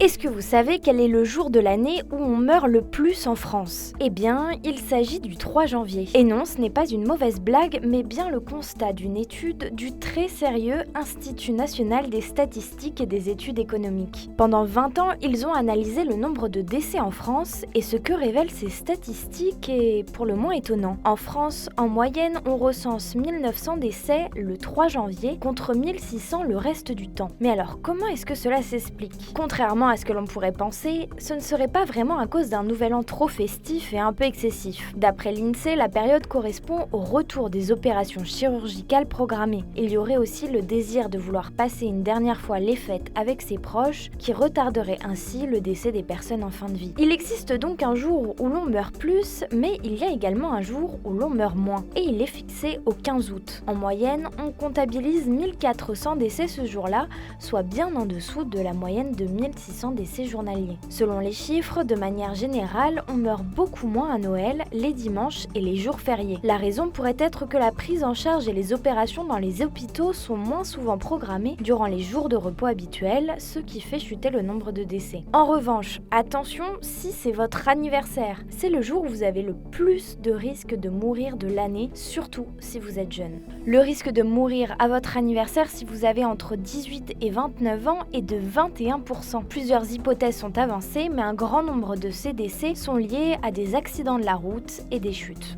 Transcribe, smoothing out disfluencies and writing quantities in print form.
Est-ce que vous savez quel est le jour de l'année où on meurt le plus en France? Eh bien, il s'agit du 3 janvier. Et non, ce n'est pas une mauvaise blague, mais bien le constat d'une étude du très sérieux Institut national des statistiques et des études économiques. Pendant 20 ans, ils ont analysé le nombre de décès en France et ce que révèlent ces statistiques est pour le moins étonnant. En France, en moyenne, on recense 1900 décès le 3 janvier contre 1600 le reste du temps. Mais alors, comment est-ce que cela s'explique? Contrairement à ce que l'on pourrait penser, ce ne serait pas vraiment à cause d'un nouvel an trop festif et un peu excessif. D'après l'INSEE, la période correspond au retour des opérations chirurgicales programmées. Il y aurait aussi le désir de vouloir passer une dernière fois les fêtes avec ses proches, qui retarderait ainsi le décès des personnes en fin de vie. Il existe donc un jour où l'on meurt plus, mais il y a également un jour où l'on meurt moins, et il est fixé au 15 août. En moyenne, on comptabilise 1400 décès ce jour-là, soit bien en dessous de la moyenne de 1600 décès journaliers. Selon les chiffres, de manière générale, on meurt beaucoup moins à Noël, les dimanches et les jours fériés. La raison pourrait être que la prise en charge et les opérations dans les hôpitaux sont moins souvent programmées durant les jours de repos habituels, ce qui fait chuter le nombre de décès. En revanche, attention, si c'est votre anniversaire, c'est le jour où vous avez le plus de risques de mourir de l'année, surtout si vous êtes jeune. Le risque de mourir à votre anniversaire si vous avez entre 18 et 29 ans est de 21%. Plusieurs hypothèses sont avancées, mais un grand nombre de ces décès sont liés à des accidents de la route et des chutes.